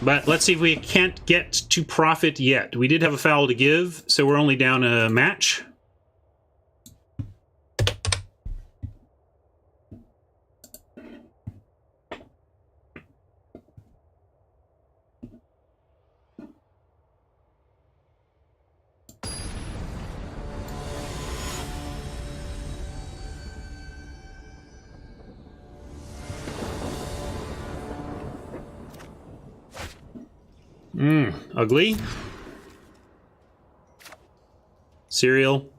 But let's see if we can't get to profit yet. We did have a foul to give, so we're only down a match. Ugly. Cereal.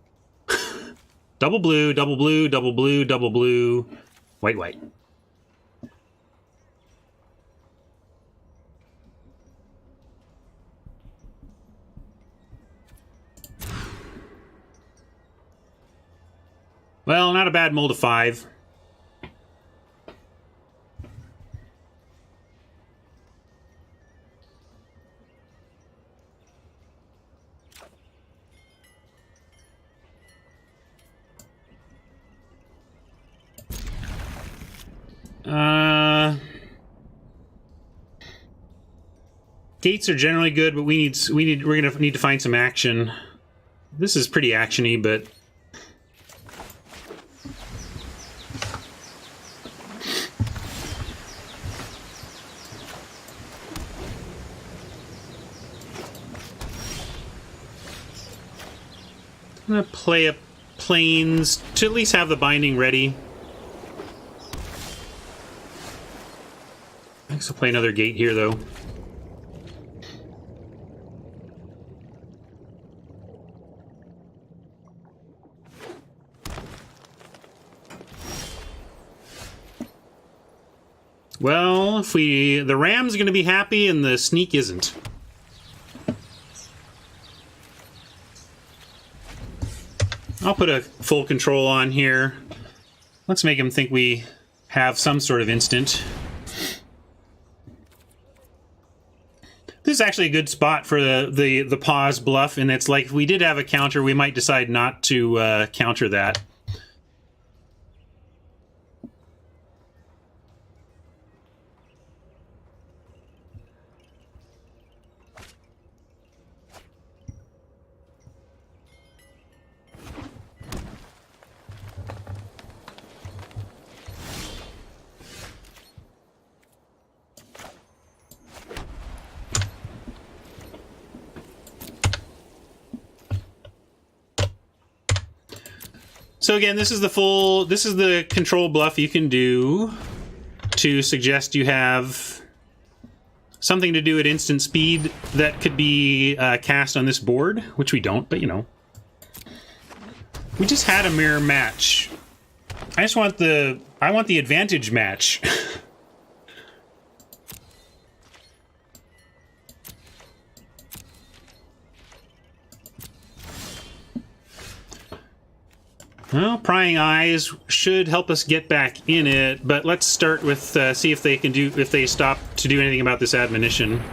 Double blue, double blue, double blue, double blue. White, white. Well, not a bad mold of 5. Gates are generally good, but we're gonna need to find some action. This is pretty actiony, but I'm gonna play a planes to at least have the binding ready. I guess I'll play another gate here, though. Well, the Ram's going to be happy and the Sneak isn't. I'll put a full control on here. Let's make him think we have some sort of instant. This is actually a good spot for the pause bluff, and it's like if we did have a counter, we might decide not to counter that. So again, this is the control bluff you can do to suggest you have something to do at instant speed that could be cast on this board, which we don't, but you know. We just had a mirror match. I want the advantage match. Well, prying eyes should help us get back in it, but let's start with see if they stop to do anything about this admonition.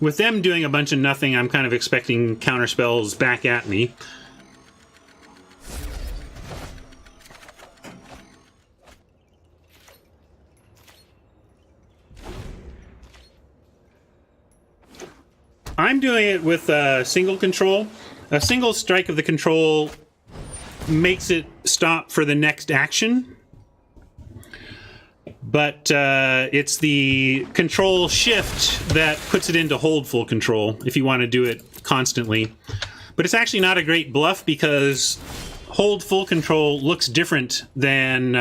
With them doing a bunch of nothing, I'm kind of expecting counterspells back at me. I'm doing it with single control. A single strike of the control makes it stop for the next action. But it's the control shift that puts it into hold full control if you want to do it constantly. But it's actually not a great bluff because hold full control looks different than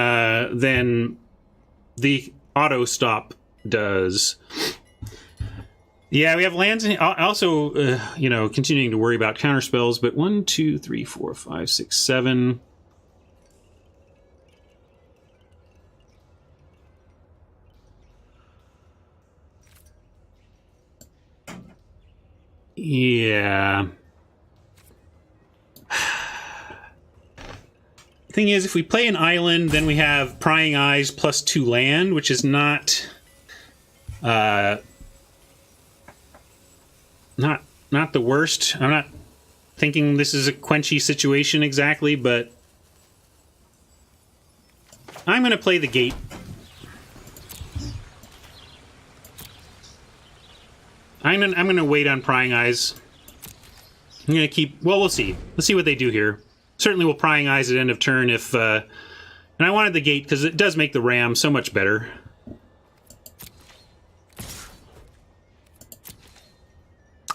the auto stop does. Yeah, we have lands. Also, you know, continuing to worry about counterspells. But 1, 2, 3, 4, 5, 6, 7. Yeah. Thing is, if we play an island, then we have Prying Eyes plus 2 land, which is not the worst. I'm not thinking this is a quenchy situation exactly, but I'm going to play the gate. I'm gonna wait on Prying Eyes. I'm gonna keep. Well, we'll see. Let's see what they do here. Certainly, we'll Prying Eyes at end of turn if. And I wanted the gate because it does make the ram so much better.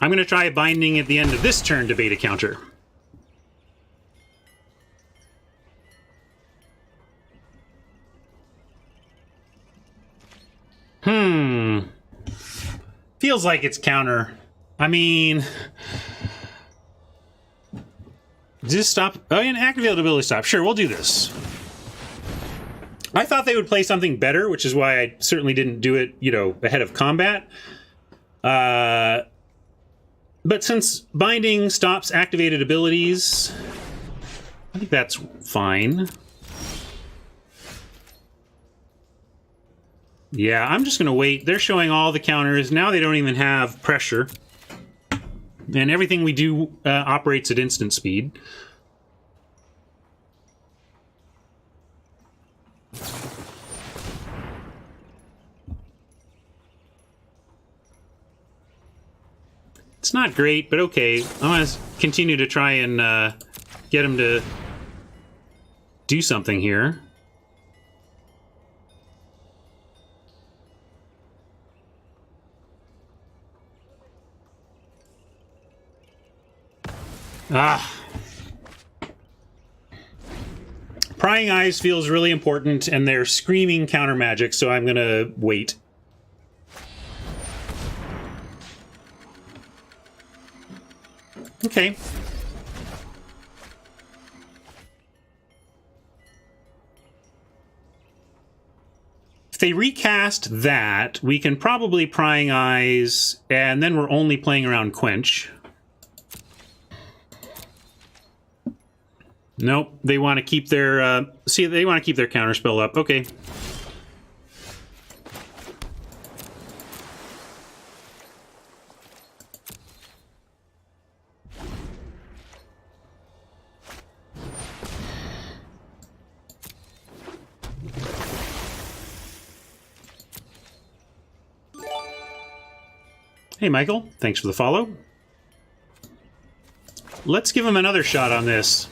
I'm gonna try binding at the end of this turn to bait a counter. Feels like it's counter. I mean... Does this stop? Oh, and activate the ability stop. Sure, we'll do this. I thought they would play something better, which is why I certainly didn't do it, you know, ahead of combat. But since binding stops activated abilities, I think that's fine. Yeah, I'm just going to wait. They're showing all the counters. Now they don't even have pressure. And everything we do operates at instant speed. It's not great, but okay. I'm going to continue to try and get him to do something here. Prying Eyes feels really important, and they're screaming counter magic, so I'm gonna wait. Okay. If they recast that, we can probably Prying Eyes, and then we're only playing around Quench. Nope, they want to keep their, see, they want to keep their counterspell up. Okay. Hey, Michael, thanks for the follow. Let's give him another shot on this.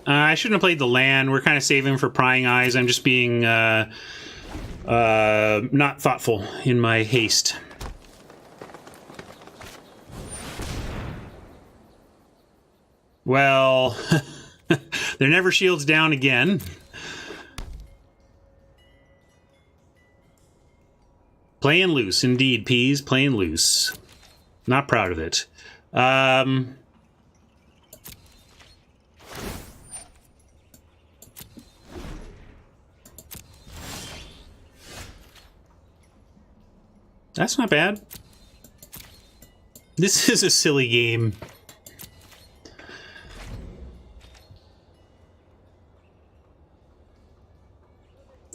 I shouldn't have played the land. We're kind of saving for Prying Eyes. I'm just being not thoughtful in my haste. Well, there never shields down again. Playing loose, indeed, Peas. Playing loose. Not proud of it. That's not bad. This is a silly game.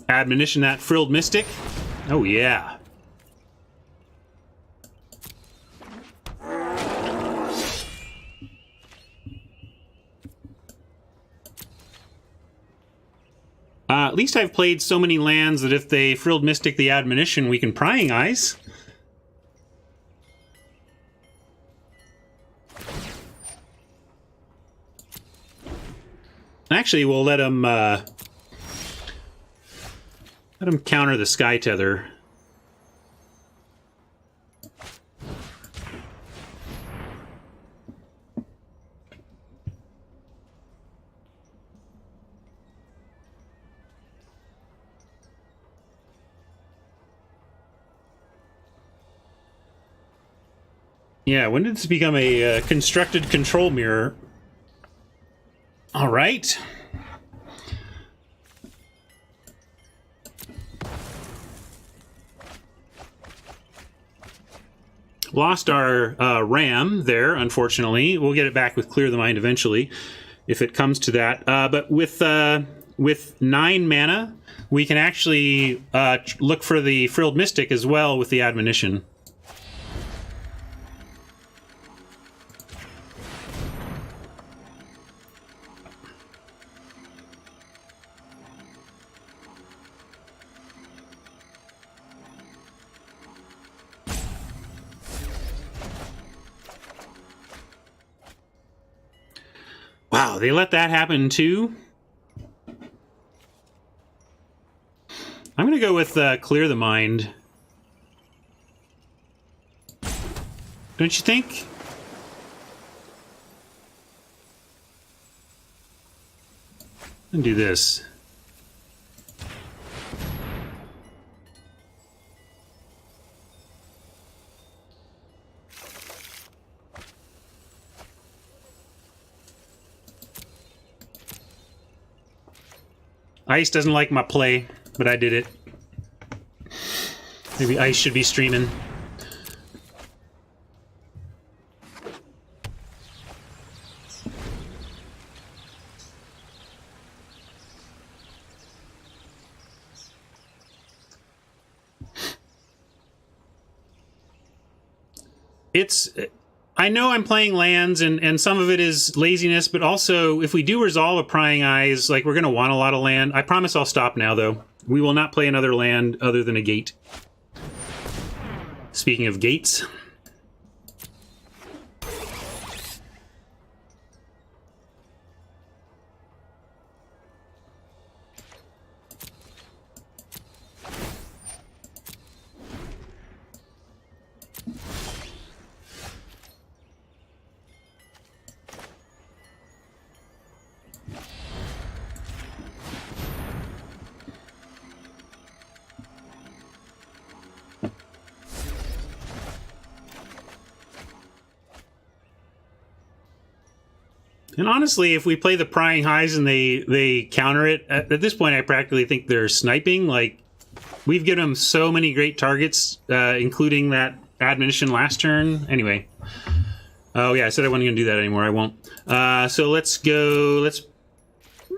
Admonition that Frilled Mystic. Oh, yeah. At least I've played so many lands that if they Frilled Mystic the Admonition, we can Prying Eyes. Actually, we'll let him counter the Sky Tether. Yeah, when did this become a constructed control mirror? All right. Lost our RAM there, unfortunately. We'll get it back with Clear the Mind eventually, if it comes to that. But with 9 mana, we can actually look for the Frilled Mystic as well with the Admonition. Wow, they let that happen too? I'm going to go with Clear the Mind. Don't you think? And do this. Ice doesn't like my play, but I did it. Maybe Ice should be streaming. I know I'm playing lands, and some of it is laziness, but also, if we do resolve a Prying Eyes, like, we're going to want a lot of land. I promise I'll stop now, though. We will not play another land other than a gate. Speaking of gates... And honestly, if we play the Prying Highs and they counter it, at this point I practically think they're sniping. Like, we've given them so many great targets, including that admonition last turn. Anyway. Oh yeah, I said I wasn't going to do that anymore. I won't. So let's go. Let's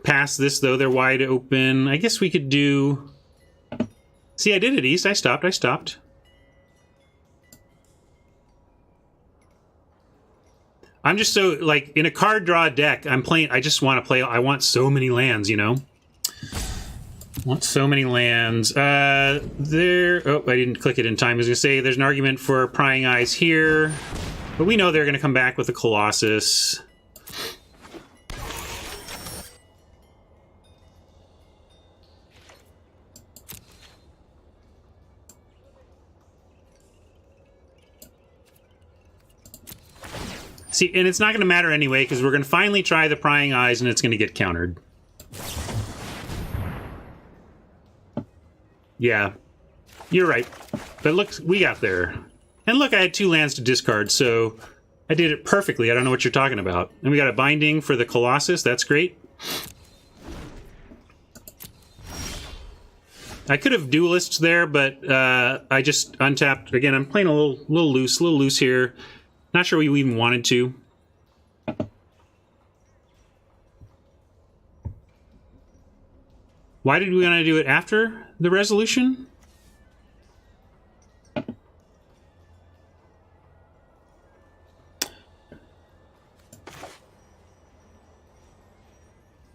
pass this, though. They're wide open. I guess we could do... See, I did it, East. I stopped. I'm just so, like, in a card draw deck, I'm playing, I just want to play, I want so many lands, you know? I want so many lands. Oh, I didn't click it in time. I was going to say, there's an argument for Prying Eyes here, but we know they're going to come back with the Colossus. See, and it's not going to matter anyway, because we're going to finally try the Prying Eyes, and it's going to get countered. Yeah, you're right. But look, we got there. And look, I had 2 lands to discard, so I did it perfectly. I don't know what you're talking about. And we got a binding for the Colossus. That's great. I could have duelists there, but I just untapped. Again, I'm playing a little loose here. Not sure we even wanted to. Why did we want to do it after the resolution?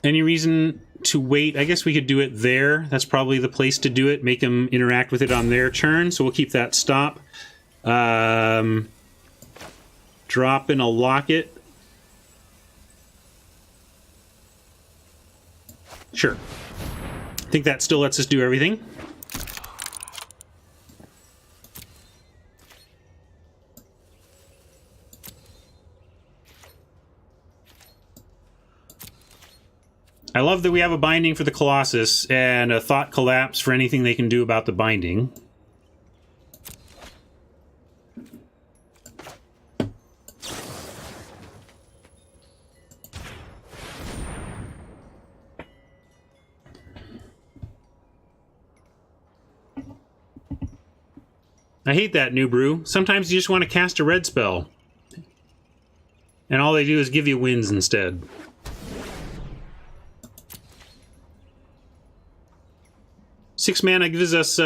Any reason to wait? I guess we could do it there. That's probably the place to do it. Make them interact with it on their turn. So we'll keep that stop. Drop in a locket. Sure. I think that still lets us do everything. I love that we have a binding for the Colossus and a Thought Collapse for anything they can do about the binding. I hate that, New Brew. Sometimes you just want to cast a red spell. And all they do is give you wins instead. Six mana gives us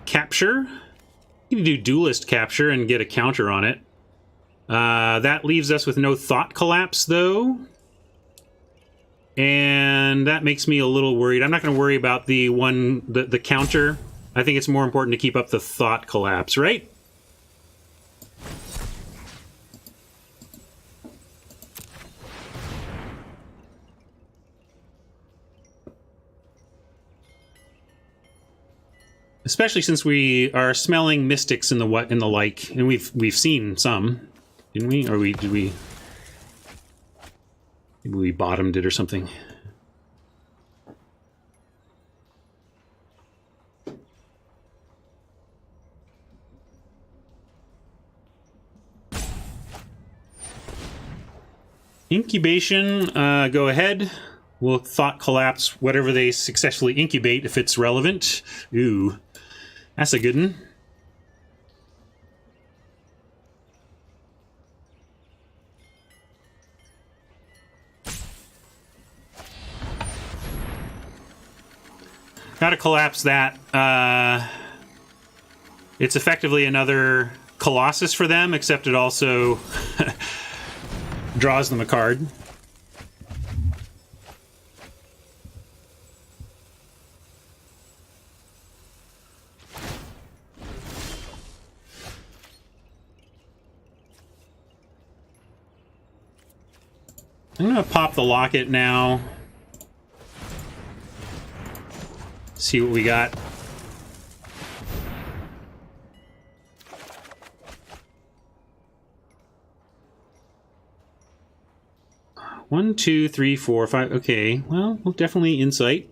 capture. You can do duelist capture and get a counter on it. That leaves us with no Thought Collapse, though. And that makes me a little worried. I'm not going to worry about the counter. I think it's more important to keep up the Thought Collapse, right? Especially since we are smelling mystics in the like, and we've seen some, didn't we? Or did we? Maybe we bottomed it or something. Incubation, go ahead. We'll thought collapse whatever they successfully incubate if it's relevant. Ooh, that's a good one. Gotta collapse that. It's effectively another Colossus for them, except it also draws them a card. I'm gonna pop the locket now. See what we got. One, two, three, four, five. Okay, well, definitely insight.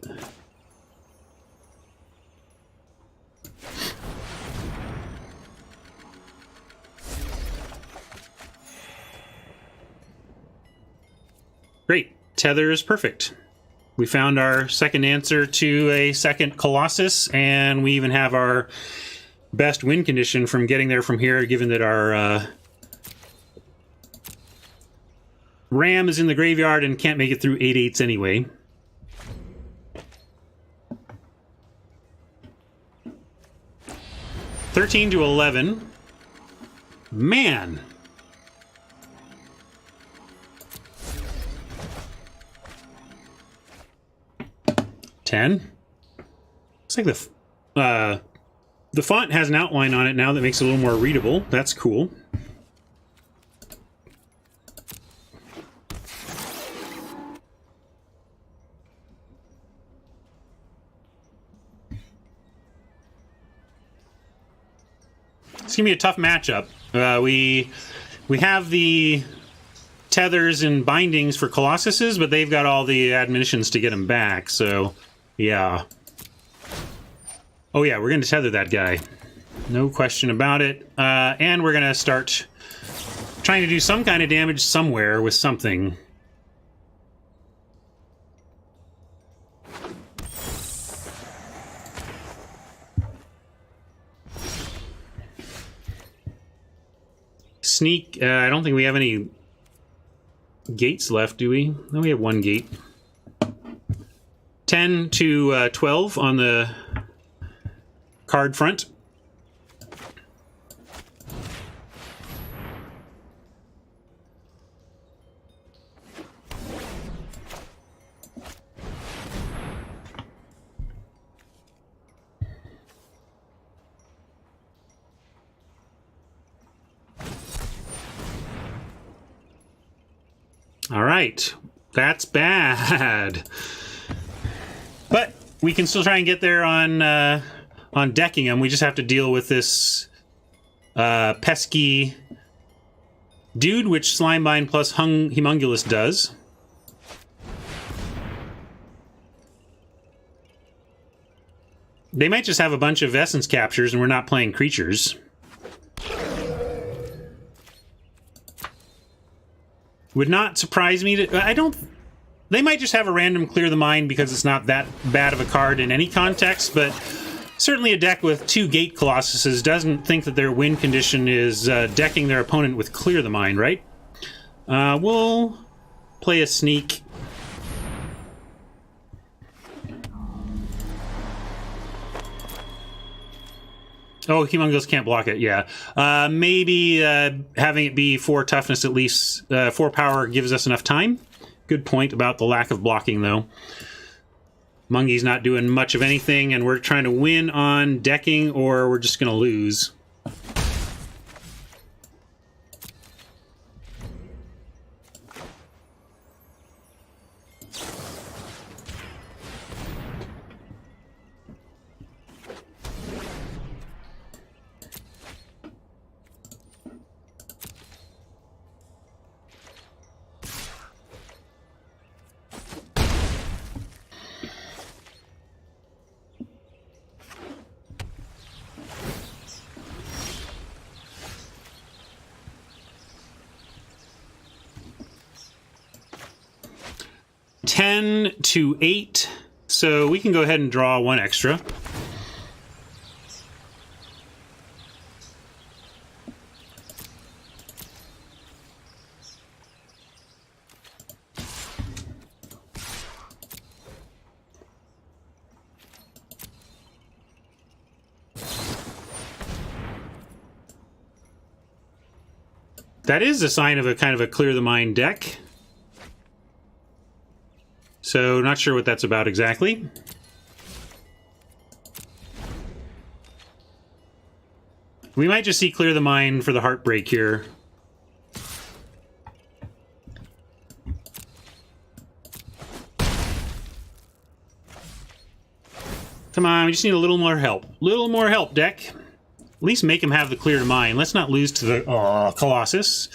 Great. Tether is perfect. We found our second answer to a second Colossus, and we even have our best win condition from getting there from here, given that our Ram is in the graveyard and can't make it through 8/8s anyway. $13 to $11. Man. $10. Looks like the font has an outline on it now that makes it a little more readable. That's cool. It's gonna be a tough matchup. We have the tethers and bindings for Colossuses, but they've got all the admonitions to get them back. So, yeah. Oh yeah, we're gonna tether that guy. No question about it. And we're gonna start trying to do some kind of damage somewhere with something. Sneak, I don't think we have any gates left, do we? No, we have one gate. 10 to 12 on the card front. All right, that's bad. But we can still try and get there on decking them. We just have to deal with this pesky dude, which Slimebind plus Humongulus does. They might just have a bunch of essence captures and we're not playing creatures. Would not surprise me to... I don't... They might just have a random Clear the Mind because it's not that bad of a card in any context, but certainly a deck with 2 Gate Colossuses doesn't think that their win condition is decking their opponent with Clear the Mind, right? We'll play a Sneak. Oh, Humongous can't block it, yeah. Maybe having it be 4 toughness at least, 4 power gives us enough time. Good point about the lack of blocking, though. Mungy's not doing much of anything, and we're trying to win on decking, or we're just going to lose. 10 to 8, so we can go ahead and draw one extra. That is a sign of a kind of a clear the mind deck. So not sure what that's about exactly. We might just see clear the mind for the heartbreak here. Come on, we just need a little more help. Little more help, deck. At least make him have the clear to mind. Let's not lose to the Colossus.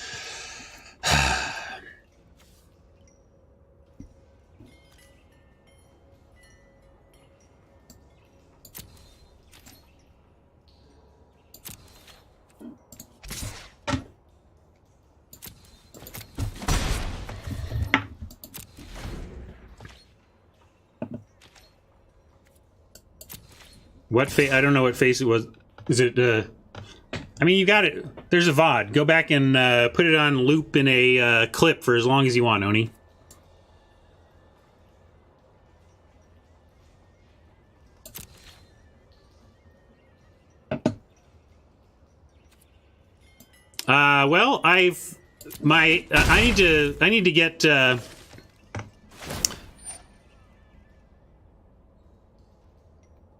What face? I don't know what face it was. Is it, I mean, you got it. There's a VOD. Go back and put it on loop in a clip for as long as you want, Oni. Well, I need to get,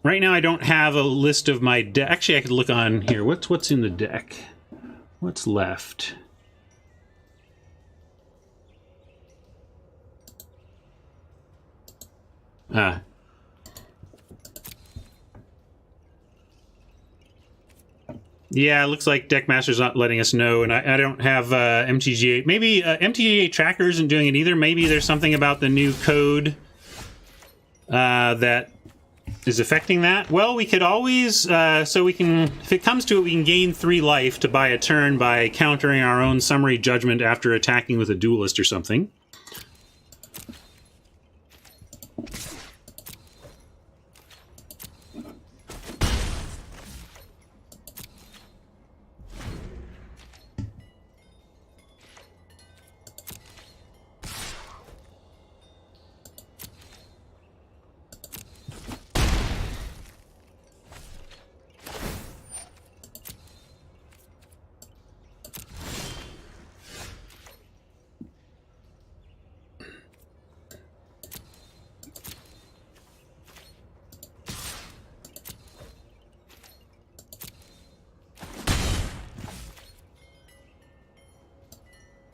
right now I don't have a list of my deck. Actually, I could look on here. What's in the deck? What's left? Yeah, it looks like Deckmaster's not letting us know, and I don't have MTG. Maybe MTG tracker isn't doing it either. Maybe there's something about the new code that is affecting that. Well, we could always, so we can, if it comes to it, we can gain 3 life to buy a turn by countering our own summary judgment after attacking with a duelist or something.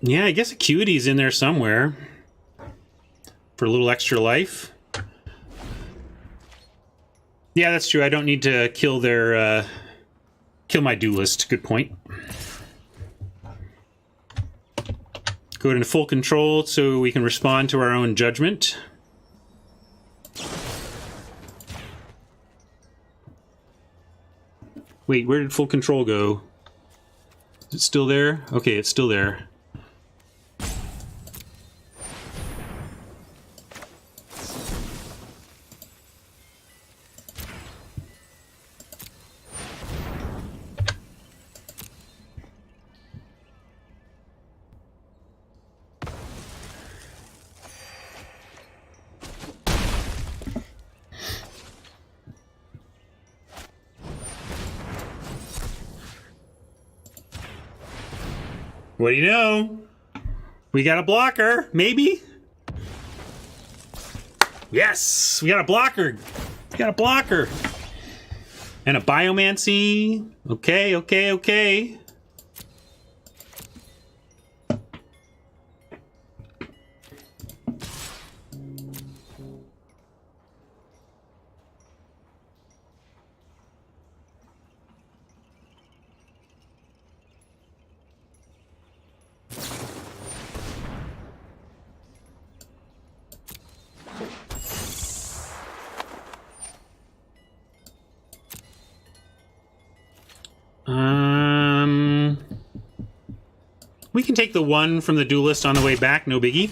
Yeah, I guess Acuity's in there somewhere for a little extra life. Yeah, that's true. I don't need to kill their kill my duelist. Good point. Go into full control so we can respond to our own judgment. Wait, where did full control go? Is it still there? Okay, it's still there. What do you know? We got a blocker, maybe? Yes, we got a blocker. We got a blocker. And a biomancy. Okay, okay, okay. We can take the 1 from the duelist on the way back, no biggie.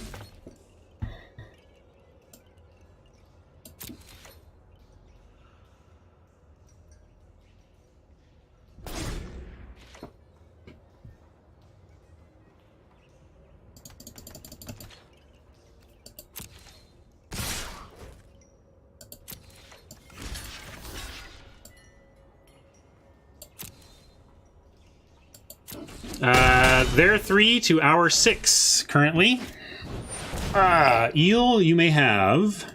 They're 3 to our 6 currently. Eel, you may have.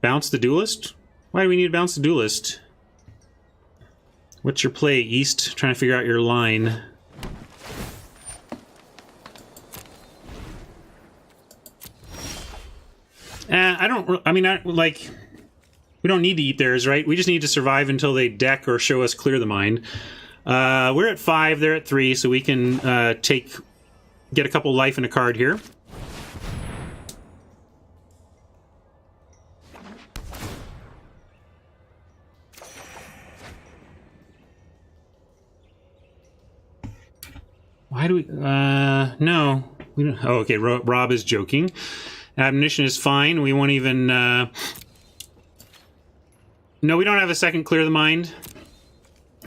Bounce the Duelist? Why do we need to bounce the Duelist? What's your play, East? Trying to figure out your line. We don't need to eat theirs, right? We just need to survive until they deck or show us clear the mind. We're at 5, they're at 3, so we can get a couple life in a card here. Why do we... no. We don't, oh, okay, Rob is joking. Admonition is fine. We won't even... No, we don't have a second Clear the Mind.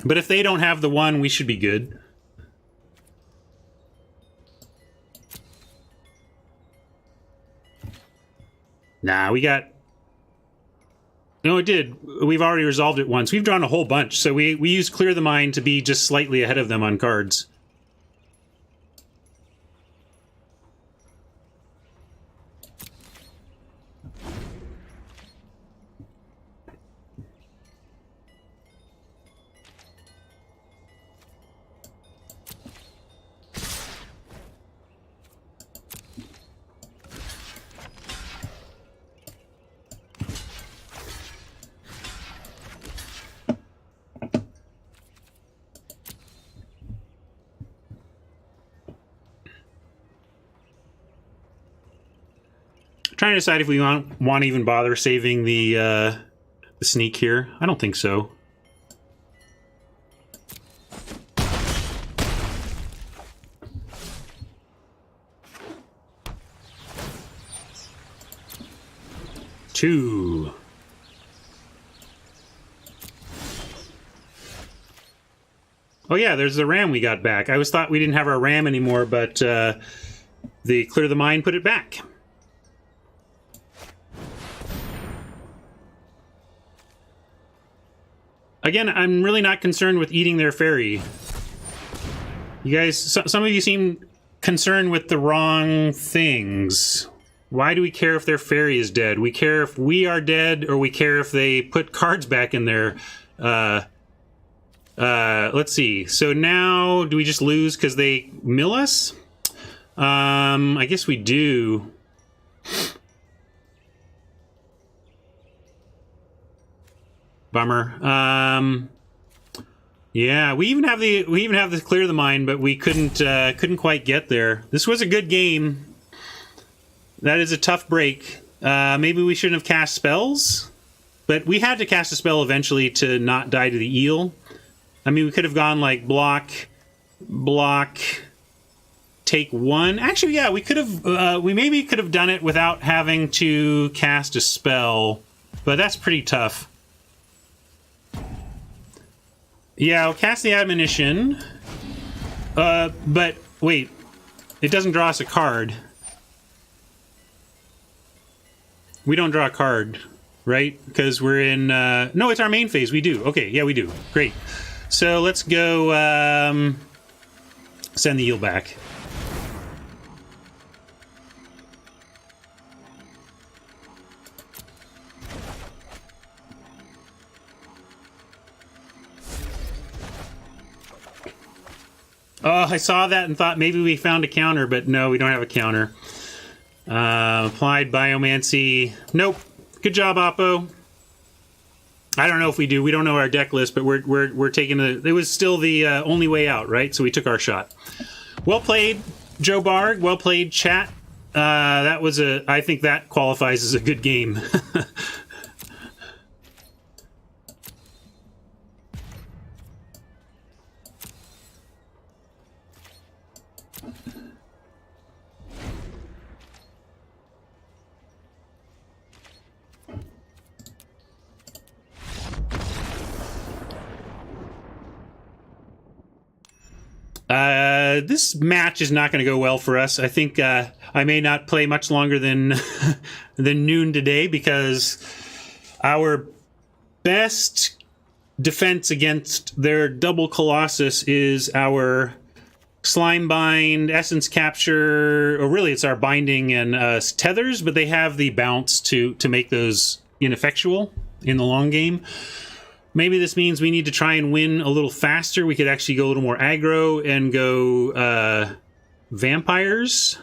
But if they don't have the one, we should be good. Nah, we got... No, it did. We've already resolved it once. We've drawn a whole bunch, so we use Clear the Mind to be just slightly ahead of them on cards. Trying to decide if we want to even bother saving the sneak here. I don't think so. Two. Oh yeah, there's the RAM we got back. I always thought we didn't have our RAM anymore, but the Clear the Mind put it back. Again, I'm really not concerned with eating their fairy. You guys, some of you seem concerned with the wrong things. Why do we care if their fairy is dead? We care if we are dead, or we care if they put cards back in there. Let's see. So now, do we just lose because they mill us? I guess we do. Bummer. Yeah, we even have the Clear the Mind, but we couldn't quite get there. This was a good game. That is a tough break. Maybe we shouldn't have cast spells, but we had to cast a spell eventually to not die to the eel. I mean, we could have gone like block, take one. Actually, yeah, we could have. We maybe could have done it without having to cast a spell, but that's pretty tough. Yeah, I'll cast the Admonition. But wait, it doesn't draw us a card. We don't draw a card, right? Because we're in... no, it's our main phase. We do. Okay, yeah, we do. Great. So let's go send the eel back. Oh, I saw that and thought maybe we found a counter, but no, we don't have a counter. Applied Biomancy. Nope. Good job, Oppo. I don't know if we do. We don't know our deck list, but we're taking the... It was still the only way out, right? So we took our shot. Well played, Joe Barg. Well played, chat. That was a... I think that qualifies as a good game. This match is not going to go well for us. I think I may not play much longer than than noon today, because our best defense against their double Colossus is our Slime Bind, Essence Capture, or really it's our Binding and Tethers, but they have the bounce to make those ineffectual in the long game. Maybe this means we need to try and win a little faster. We could actually go a little more aggro and go vampires.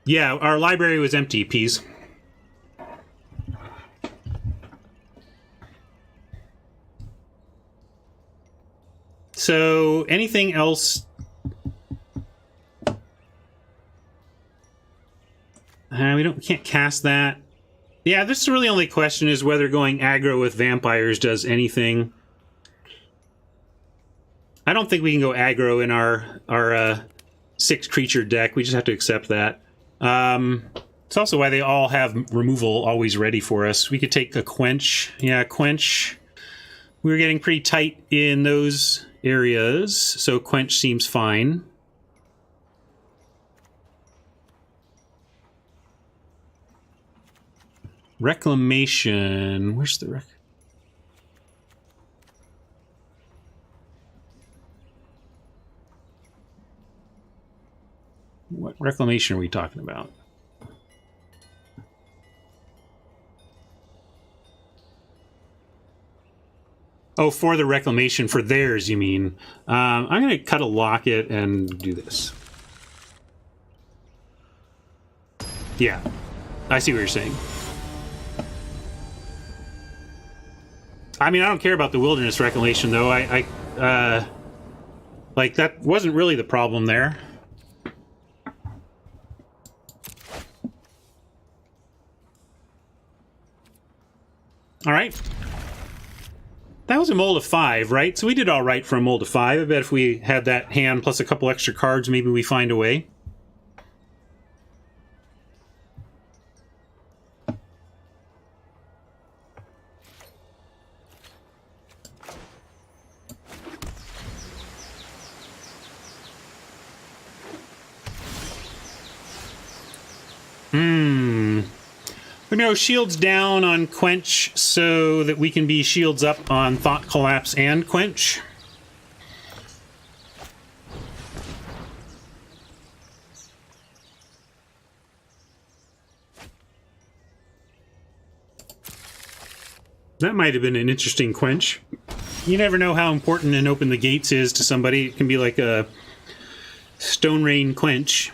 Yeah, our library was empty, Peas. So, anything else? We can't cast that. Yeah, this is really only question is whether going aggro with vampires does anything. I don't think we can go aggro in our 6 creature deck. We just have to accept that. It's also why they all have removal always ready for us. We could take a Quench. Yeah, Quench. We were getting pretty tight in those areas, so Quench seems fine. Reclamation. Where's the What reclamation are we talking about? Oh, for the reclamation, for theirs, you mean? I'm going to cut a locket and do this. Yeah, I see what you're saying. I mean, I don't care about the wilderness reclamation, though. Like, that wasn't really the problem there. All right. That was a mold of 5, right? So we did all right for a mold of 5. I bet if we had that hand plus a couple extra cards, maybe we find a way. We know shields down on Quench so that we can be shields up on Thought Collapse and Quench. That might have been an interesting Quench. You never know how important an Open the Gates is to somebody. It can be like a Stone Rain Quench.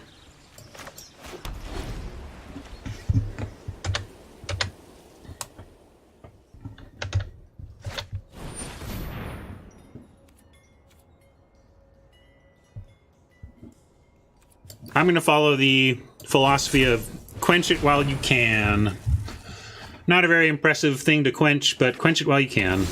I'm going to follow the philosophy of quench it while you can. Not a very impressive thing to quench, but quench it while you can.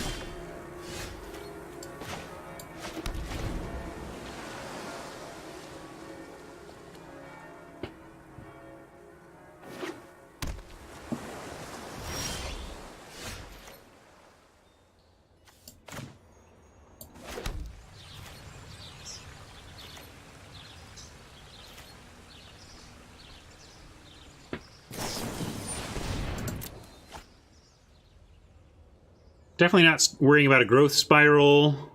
Definitely not worrying about a growth spiral.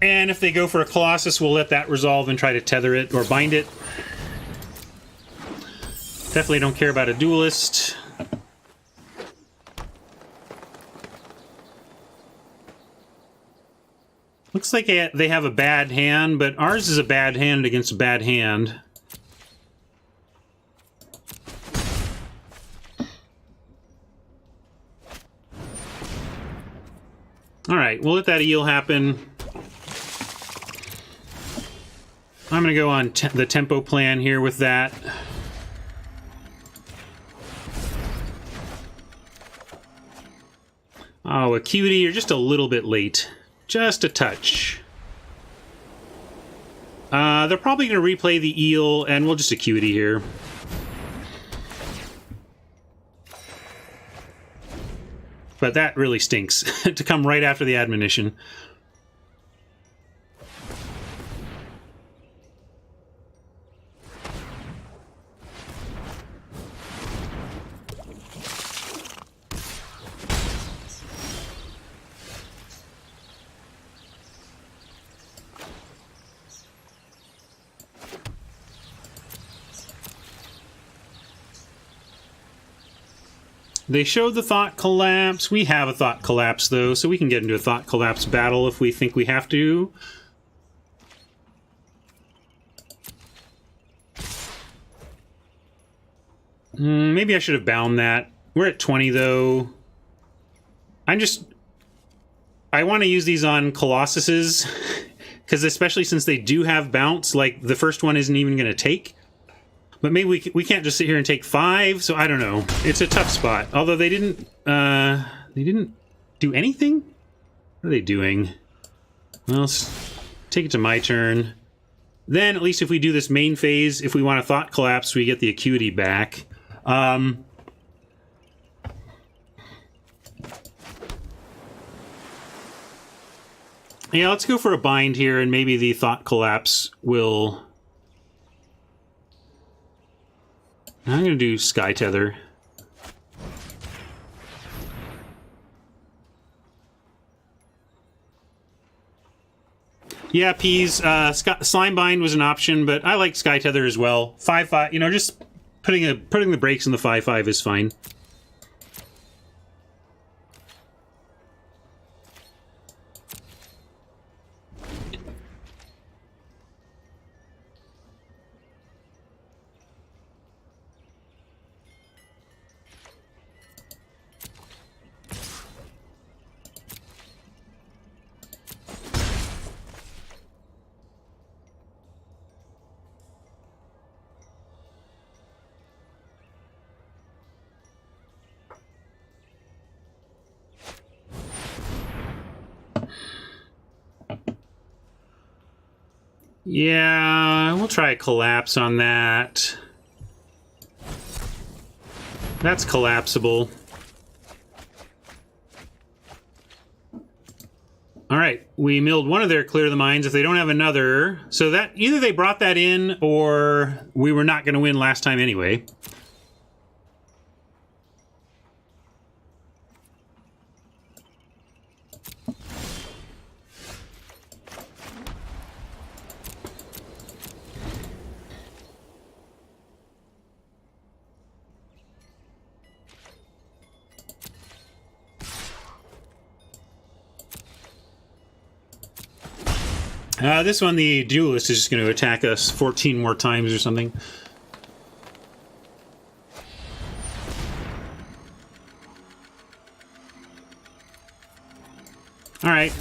And if they go for a Colossus, we'll let that resolve and try to tether it or bind it. Definitely don't care about a duelist. Looks like they have a bad hand, but ours is a bad hand against a bad hand. Alright, we'll let that eel happen. I'm going to go on the tempo plan here with that. Oh, Acuity, you're just a little bit late. Just a touch. They're probably going to replay the eel, and we'll just Acuity here. but that really stinks to come right after the admonition. They showed the Thought Collapse. We have a Thought Collapse, though, so we can get into a Thought Collapse battle if we think we have to. Maybe I should have bound that. We're at 20, though. I want to use these on Colossuses, because especially since they do have bounce, like, the first one isn't even going to take. But maybe we can't just sit here and take 5, so I don't know. It's a tough spot. Although they didn't do anything? What are they doing? Well, let's take it to my turn. Then, at least if we do this main phase, if we want a Thought Collapse, we get the Acuity back. Yeah, let's go for a bind here, and maybe the Thought Collapse will... I'm going to do Sky Tether. Yeah, Peas. Slime Bind was an option, but I like Sky Tether as well. 5/5, you know, just putting the brakes in the 5/5 is fine. Yeah, we'll try a collapse on that. That's collapsible. Alright, we milled one of their Clear the Mines. If they don't have another... So that either they brought that in, or we were not going to win last time anyway. This one, the Duelist is just going to attack us 14 more times or something. Alright.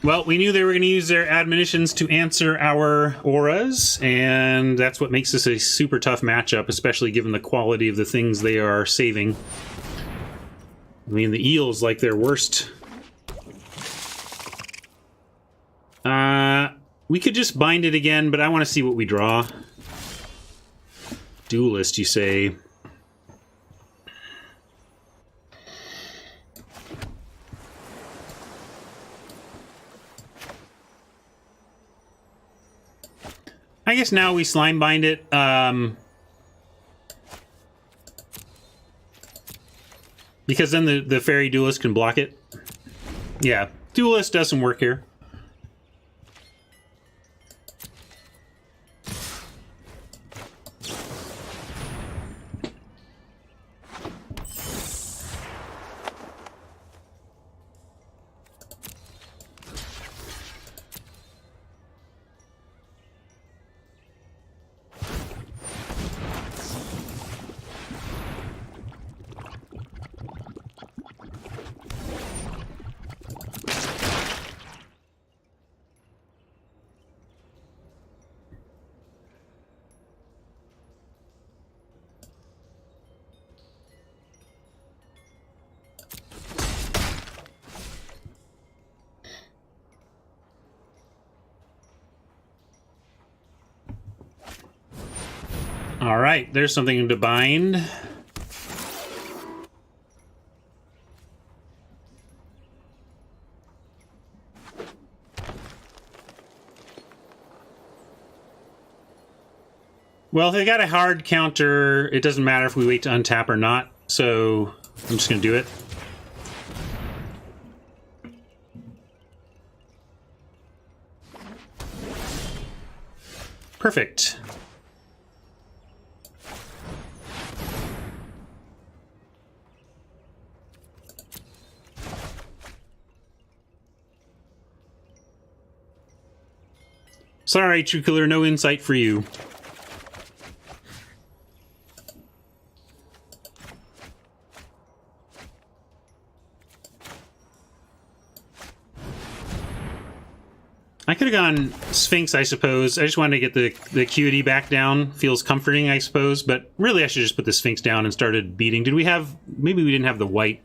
Well, we knew they were going to use their admonitions to answer our auras, and that's what makes this a super tough matchup, especially given the quality of the things they are saving. I mean, the eel's like their worst. We could just bind it again, but I want to see what we draw. Duelist, you say? I guess now we slime bind it. Because then the fairy duelist can block it. Yeah, duelist does some work here. Alright, there's something to bind. Well, if they got a hard counter, it doesn't matter if we wait to untap or not, so I'm just going to do it. Perfect. Sorry, True Killer, no insight for you. I could have gone Sphinx, I suppose. I just wanted to get the acuity back down. Feels comforting, I suppose. But really, I should just put the Sphinx down and started beating. Did we have... Maybe we didn't have the white.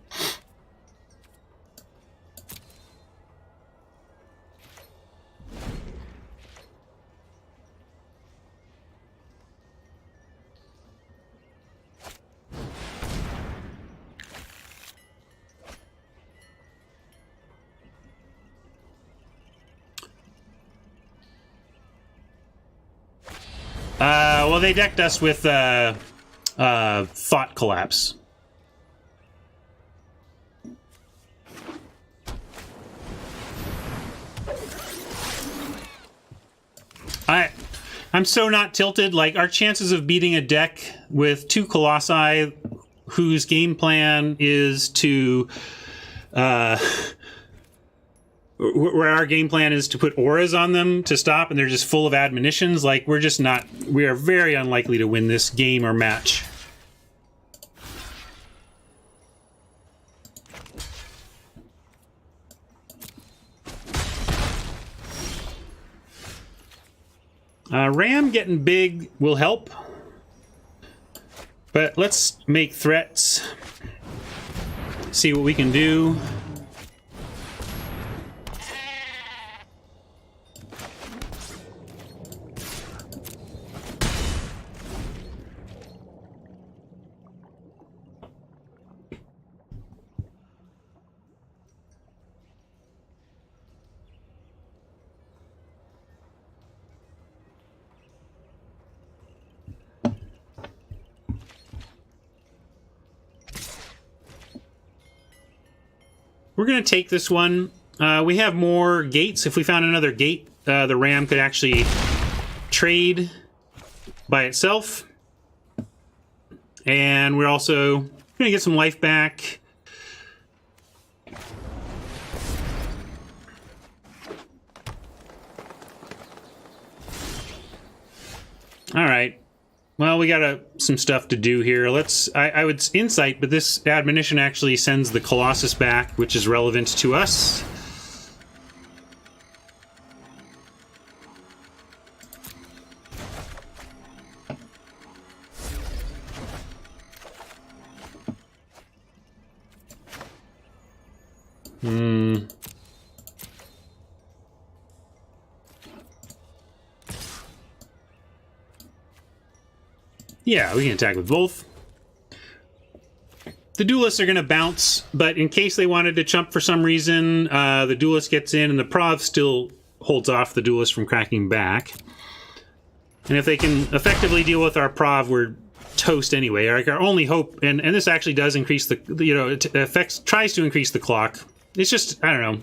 Well, they decked us with Thought Collapse. I'm so not tilted. Like, our chances of beating a deck with 2 Colossi whose game plan is to... where our game plan is to put auras on them to stop, and they're just full of admonitions. Like, we're just not... We are very unlikely to win this game or match. Ram getting big will help. But let's make threats. See what we can do. We're going to take this one. We have more gates. If we found another gate, the Ram could actually trade by itself. And we're also going to get some life back. All right. Well, we got some stuff to do here. I would insight, but this admonition actually sends the Colossus back, which is relevant to us. Yeah, we can attack with both. The duelists are going to bounce, but in case they wanted to chump for some reason, the duelist gets in and the prov still holds off the duelist from cracking back. And if they can effectively deal with our prov, we're toast anyway. Our only hope, and this actually does increase the, you know, it tries to increase the clock. It's just, I don't know.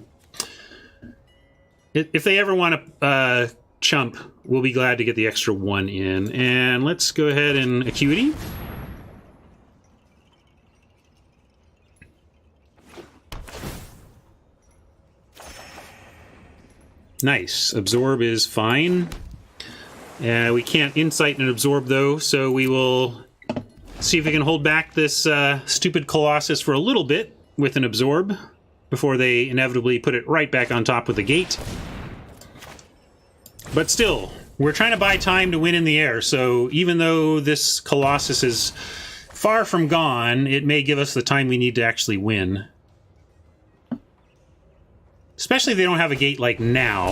If they ever want to chump, we'll be glad to get the extra 1 in. And let's go ahead and acuity. Nice. Absorb is fine. We can't insight and absorb, though, so we will see if we can hold back this stupid Colossus for a little bit with an absorb before they inevitably put it right back on top with the gate. But still, we're trying to buy time to win in the air, so even though this Colossus is far from gone, it may give us the time we need to actually win. Especially if they don't have a gate like now.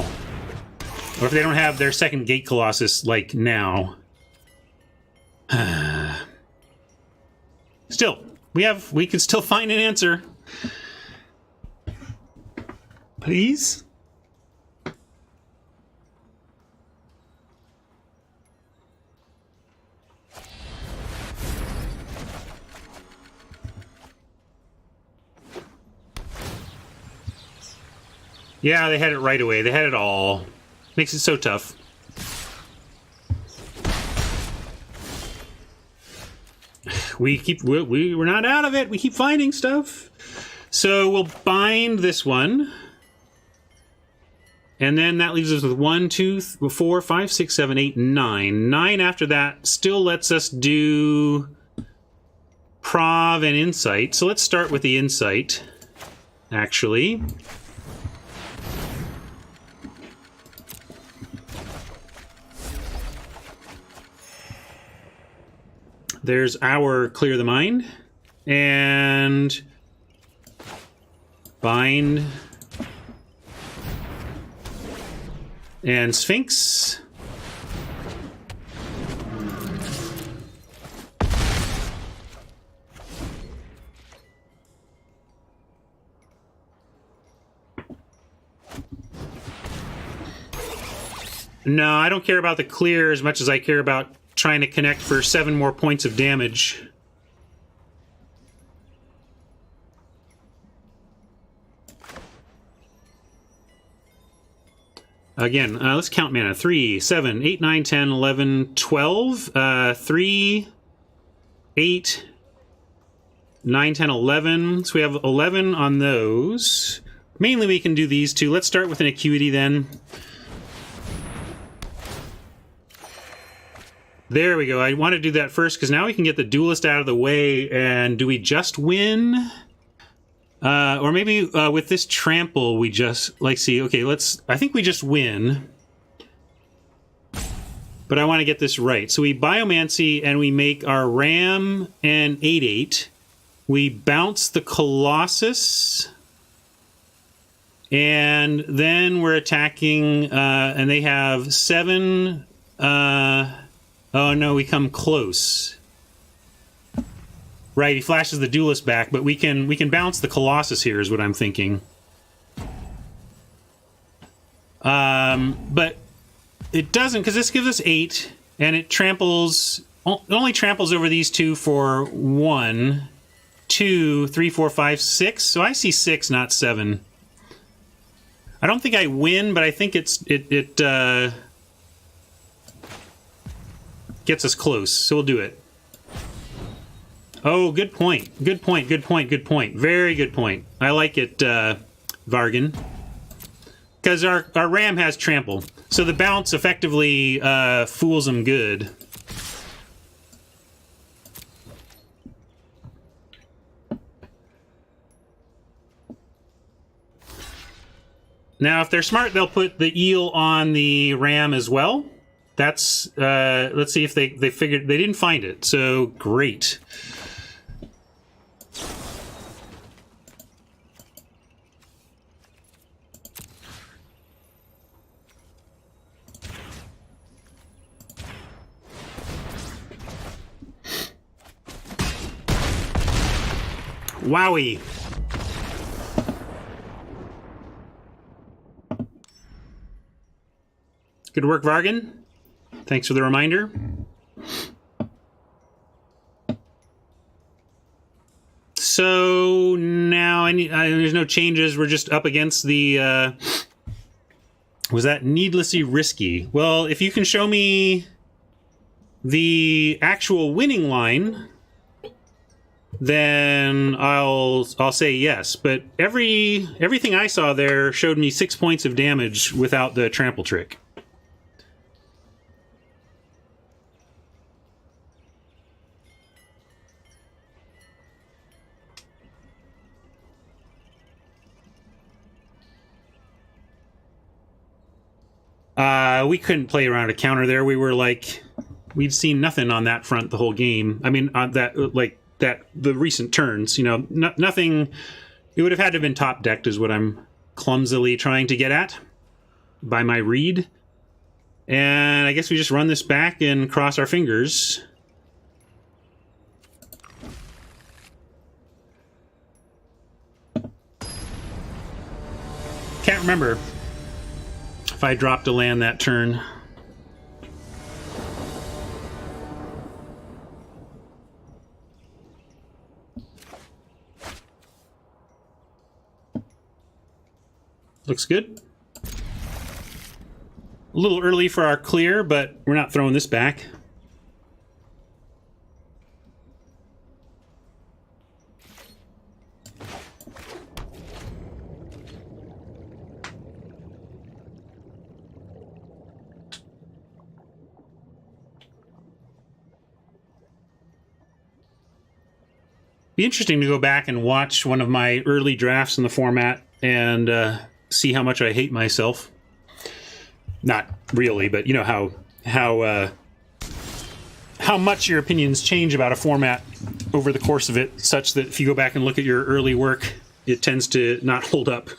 Or if they don't have their second gate Colossus like now. Still, we can still find an answer. Please? Yeah, they had it right away. They had it all. Makes it so tough. We're not out of it. We keep finding stuff. So we'll bind this one. And then that leaves us with 1, 2, 4, 5, 6, 7, 8, 9. 9 after that still lets us do Prov and Insight. So let's start with the Insight, actually. There's our Clear the Mind. And Bind. And Sphinx. No, I don't care about the clear as much as I care about trying to connect for 7 more points of damage. Again, let's count mana. 3, 7, 8, 9, 10, 11, 12. 3, 8, 9, 10, 11. So we have 11 on those. Mainly we can do these two. Let's start with an Acuity then. There we go. I want to do that first because now we can get the Duelist out of the way. And do we just win? Or maybe with this Trample we just, like, see, okay, I think we just win. But I want to get this right. So we Biomancy and we make our Ram and 8/8. We bounce the Colossus. And then we're attacking, and they have 7, oh no, we come close. Right, he flashes the Duelist back, but we can bounce the Colossus here is what I'm thinking. But it doesn't, because this gives us 8, and it tramples, it only tramples over these two for 1, 2, 3, 4, 5, 6. So I see 6, not 7. I don't think I win, but I think it gets us close, so we'll do it. Oh, good point. Good point, good point, good point. Very good point. I like it, Vargan. Because our Ram has Trample. So the bounce effectively fools him good. Now, if they're smart, they'll put the eel on the Ram as well. That's, let's see if they figured, they didn't find it, so great. Wowie. Good work, Vargan. Thanks for the reminder. So now there's no changes. We're just up against the... was that needlessly risky? Well, if you can show me the actual winning line, then I'll say yes. But everything I saw there showed me 6 points of damage without the trample trick. We couldn't play around a counter there. We were like, we'd seen nothing on that front the whole game. I mean, on that, the recent turns, you know, nothing. It would have had to have been top decked is what I'm clumsily trying to get at by my read. And I guess we just run this back and cross our fingers. Can't remember if I dropped a land that turn. Looks good. A little early for our clear, but we're not throwing this back. Be interesting to go back and watch one of my early drafts in the format and see how much I hate myself. Not really, but you know how much your opinions change about a format over the course of it, such that if you go back and look at your early work, it tends to not hold up.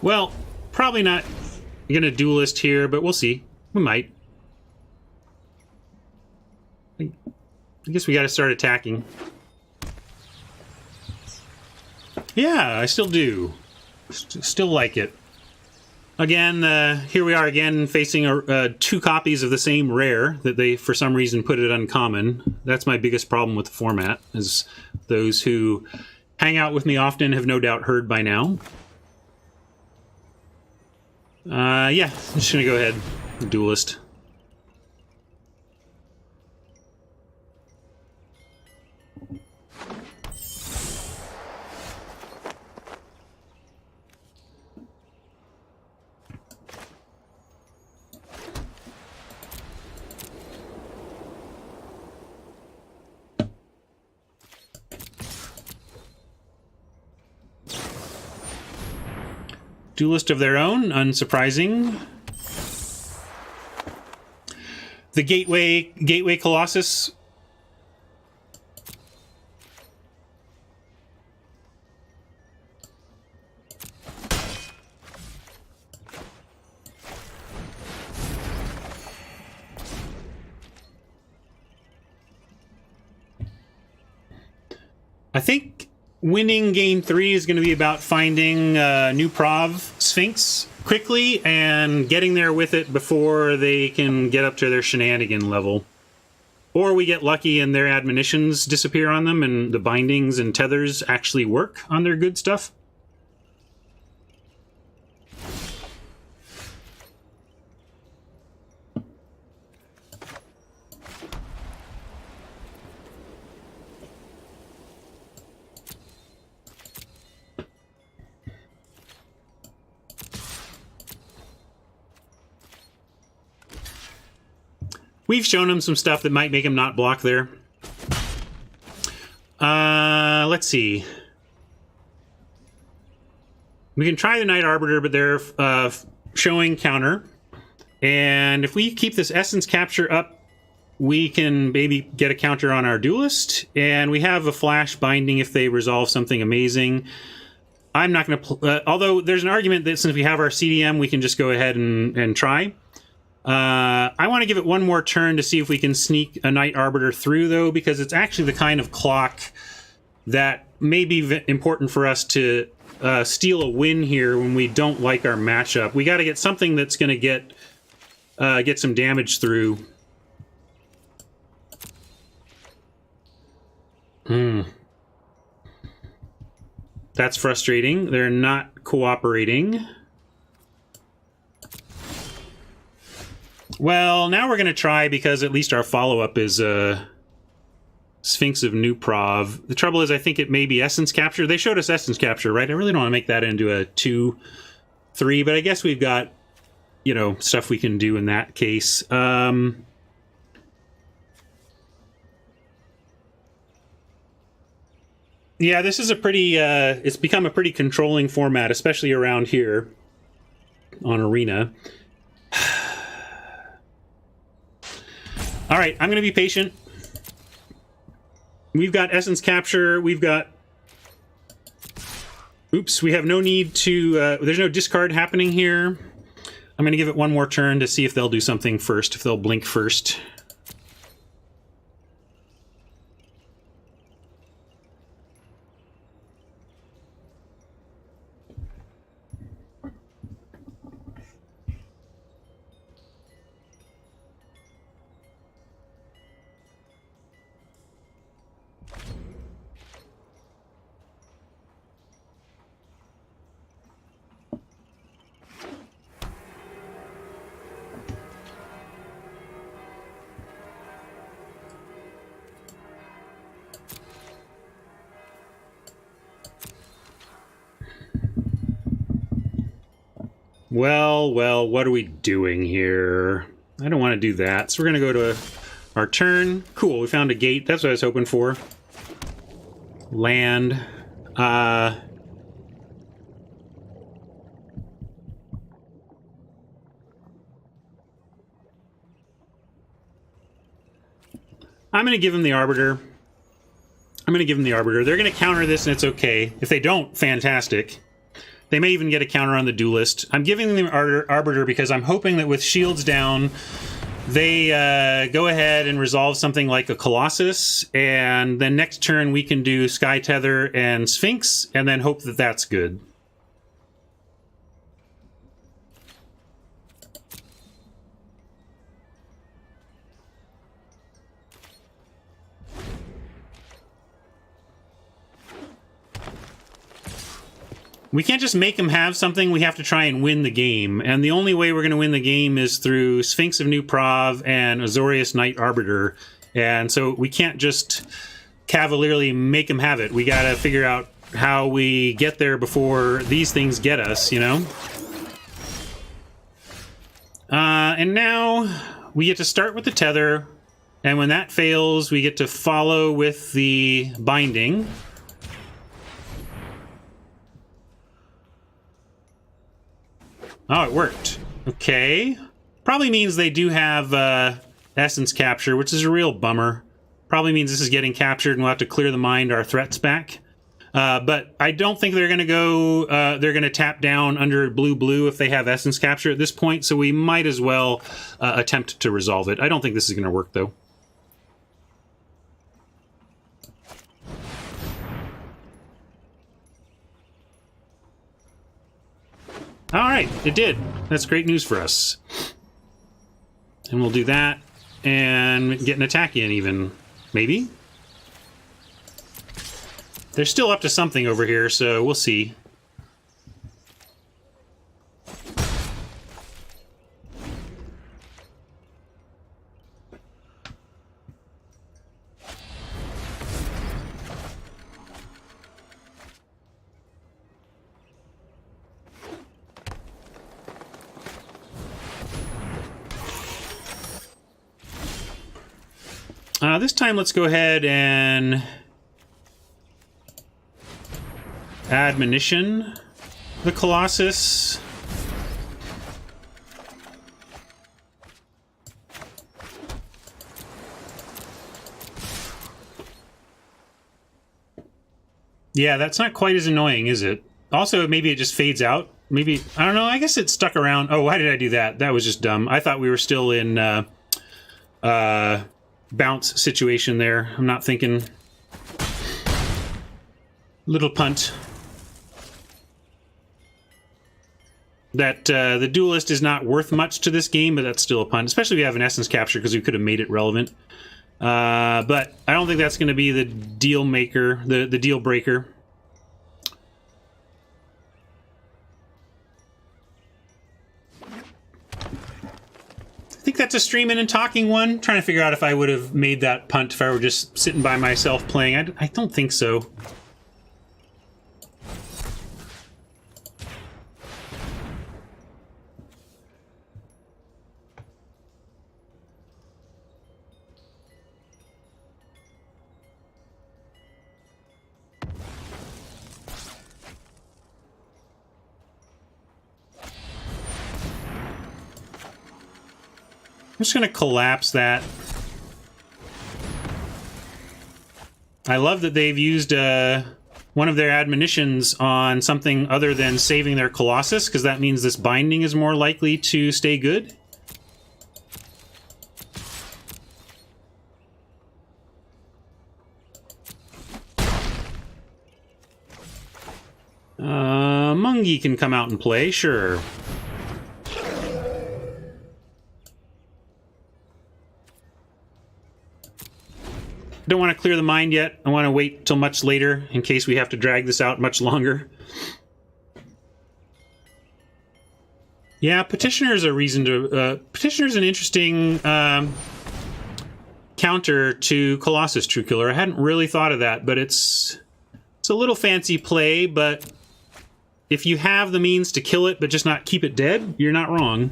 Well, probably not gonna duelist here, but we'll see. We might. I guess we gotta start attacking. Yeah, I still do. Still like it. Again, here we are again facing two copies of the same rare that they, for some reason, put it uncommon. That's my biggest problem with the format, is those who hang out with me often have no doubt heard by now. Yeah, I'm just gonna go ahead. Duelist. Duelist of their own, unsurprising. The Gateway Colossus. I think winning game 3 is going to be about finding new Prov Sphinx quickly and getting there with it before they can get up to their shenanigan level. Or we get lucky and their admonitions disappear on them and the bindings and tethers actually work on their good stuff. We've shown him some stuff that might make him not block there. Let's see. We can try the Night Arbiter, but they're showing counter. And if we keep this Essence Capture up, we can maybe get a counter on our Duelist. And we have a Flash Binding if they resolve something amazing. I'm not going to... although there's an argument that since we have our CDM, we can just go ahead and try. I want to give it one more turn to see if we can sneak a Night Arbiter through, though, because it's actually the kind of clock that may be important for us to steal a win here when we don't like our matchup. We got to get something that's going to get some damage through. That's frustrating. They're not cooperating. Well, now we're going to try because at least our follow-up is Sphinx of New Prov. The trouble is I think it may be Essence Capture. They showed us Essence Capture, right? I really don't want to make that into a 2-3, but I guess we've got, you know, stuff we can do in that case. Yeah, this is a pretty, it's become a pretty controlling format, especially around here on Arena. All right, I'm going to be patient. We've got essence capture. We've got... Oops, we have no need to... there's no discard happening here. I'm going to give it one more turn to see if they'll do something first, if they'll blink first. Well, what are we doing here? I don't want to do that. So we're going to go to our turn. Cool, we found a gate. That's what I was hoping for. Land. I'm going to give him the Arbiter. They're going to counter this, and it's okay. If they don't, fantastic. They may even get a counter on the Duelist. I'm giving them Arbiter because I'm hoping that with shields down, they go ahead and resolve something like a Colossus, and then next turn we can do Sky Tether and Sphinx, and then hope that that's good. We can't just make them have something, we have to try and win the game. And the only way we're going to win the game is through Sphinx of New Prov and Azorius Knight Arbiter. And so we can't just cavalierly make them have it. We got to figure out how we get there before these things get us, you know? And now we get to start with the Tether. And when that fails, we get to follow with the Binding. Oh, it worked. Okay. Probably means they do have essence capture, which is a real bummer. Probably means this is getting captured and we'll have to clear the mind our threats back. But I don't think they're going to go... they're going to tap down under blue-blue if they have essence capture at this point, so we might as well attempt to resolve it. I don't think this is going to work, though. All right, it did. That's great news for us. And we'll do that and get an attack in even. Maybe? They're still up to something over here, so we'll see. This time, let's go ahead and admonition the Colossus. Yeah, that's not quite as annoying, is it? Also, maybe it just fades out. Maybe, I don't know, I guess it stuck around. Oh, why did I do that? That was just dumb. I thought we were still in bounce situation there. I'm not thinking. Little punt. That the Duelist is not worth much to this game, but that's still a punt. Especially if you have an essence capture, because we could have made it relevant. But I don't think that's going to be the deal maker, the deal breaker. I think that's a streaming and talking one. I'm trying to figure out if I would have made that punt if I were just sitting by myself playing. I don't think so. I'm just going to collapse that. I love that they've used one of their admonitions on something other than saving their Colossus, because that means this binding is more likely to stay good. Mungi can come out and play, sure. Don't want to clear the mind yet. I want to wait till much later in case we have to drag this out much longer. Yeah, Petitioner's a reason to... Petitioner's an interesting counter to Colossus True Killer. I hadn't really thought of that, but it's a little fancy play, but if you have the means to kill it but just not keep it dead, you're not wrong.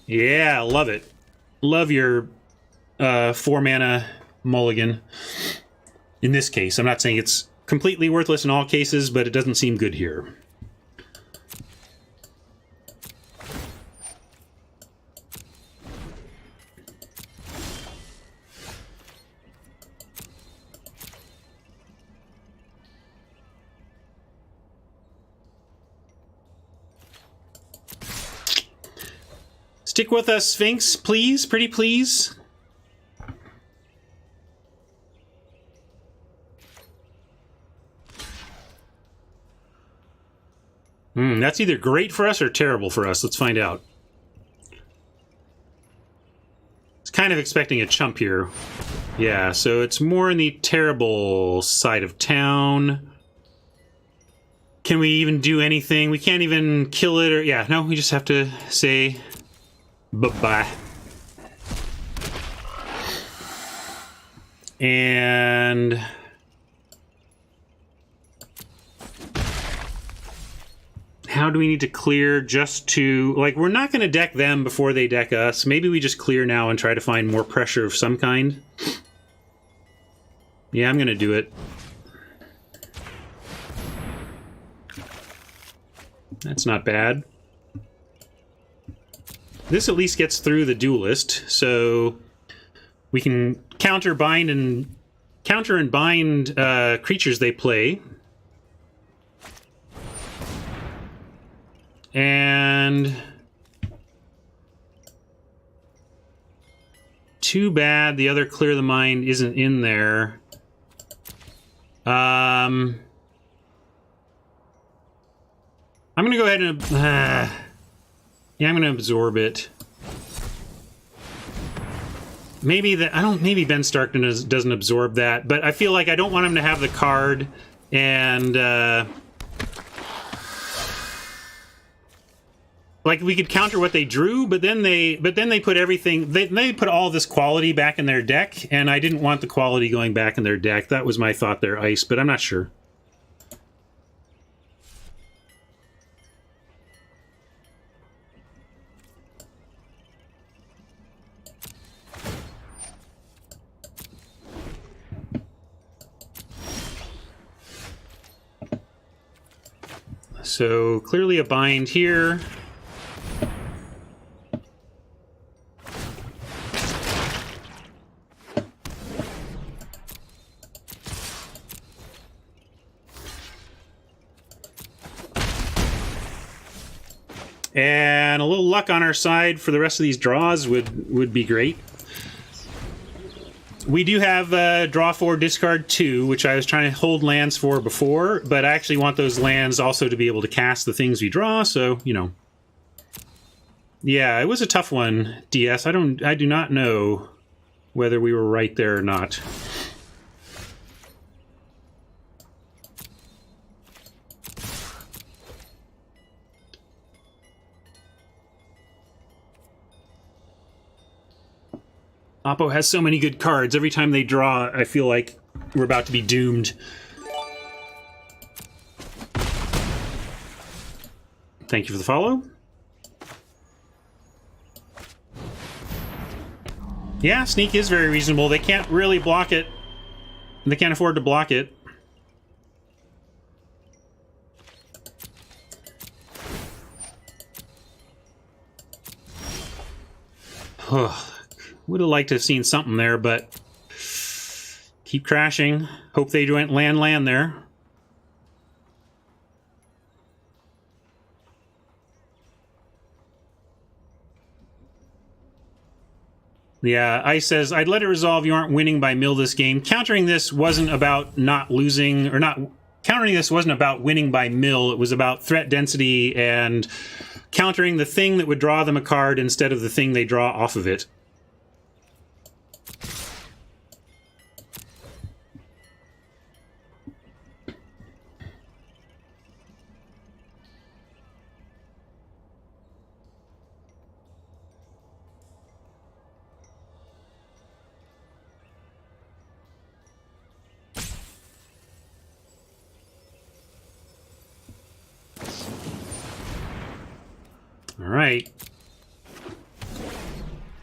Yeah, love it. Love your 4-mana mulligan. In this case, I'm not saying it's completely worthless in all cases, but it doesn't seem good here. Stick with us, Sphinx, please. Pretty please. That's either great for us or terrible for us. Let's find out. It's kind of expecting a chump here. Yeah, so it's more in the terrible side of town. Can we even do anything? We can't even kill it or... Yeah, no, we just have to say... Bye-bye. And... how do we need to clear just to... like, we're not going to deck them before they deck us. Maybe we just clear now and try to find more pressure of some kind. Yeah, I'm going to do it. That's not bad. This at least gets through the duelist, so we can counter and bind creatures they play. And too bad the other clear the mind isn't in there. I'm gonna go ahead and yeah, I'm gonna absorb it. Maybe maybe Ben Stark doesn't absorb that, but I feel like I don't want him to have the card and like we could counter what they drew, but then they put everything they put all this quality back in their deck, and I didn't want the quality going back in their deck. That was my thought there, Ice, but I'm not sure. So clearly a bind here. And a little luck on our side for the rest of these draws would be great. We do have draw 4, discard 2, which I was trying to hold lands for before, but I actually want those lands also to be able to cast the things we draw, so, you know. Yeah, it was a tough one, DS. I do not know whether we were right there or not. Oppo has so many good cards. Every time they draw, I feel like we're about to be doomed. Thank you for the follow. Yeah, Sneak is very reasonable. They can't really block it. They can't afford to block it. Would have liked to have seen something there, but keep crashing. Hope they went land there. Yeah, Ice says, I'd let it resolve. You aren't winning by mill this game. Countering this wasn't about not losing, or not... Countering this wasn't about winning by mill. It was about threat density and countering the thing that would draw them a card instead of the thing they draw off of it. All right.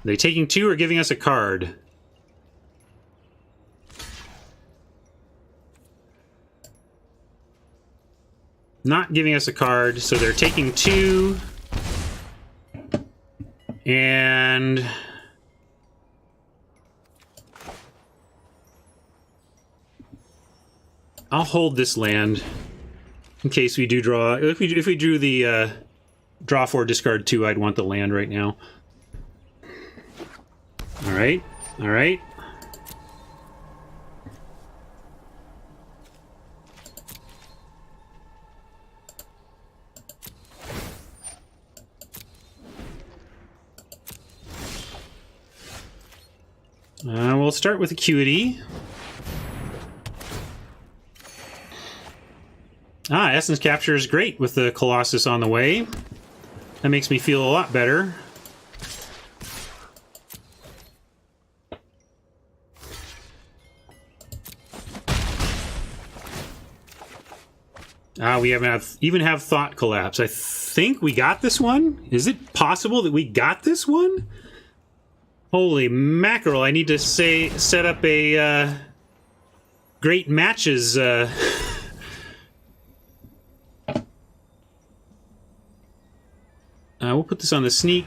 They taking 2 or giving us a card? Not giving us a card, so they're taking 2. And I'll hold this land in case we do draw. If we drew the draw 4, discard 2, I'd want the land right now. All right, all right. We'll start with Acuity. Essence Capture is great with the Colossus on the way. That makes me feel a lot better. We even have Thought Collapse. I think we got this one. Is it possible that we got this one? Holy mackerel, I need to set up a great matches we'll put this on the sneak.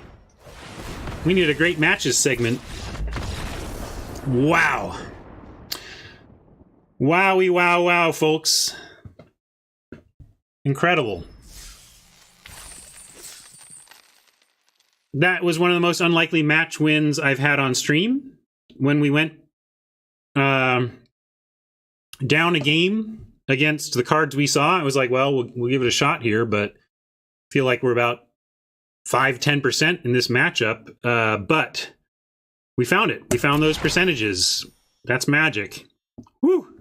We need a great matches segment. Wow. Wowie wow wow, folks. Incredible. That was one of the most unlikely match wins I've had on stream. When we went down a game against the cards we saw, I was like, well, we'll give it a shot here, but I feel like we're about 5-10% in this matchup. But we found it. We found those percentages. That's magic. Woo!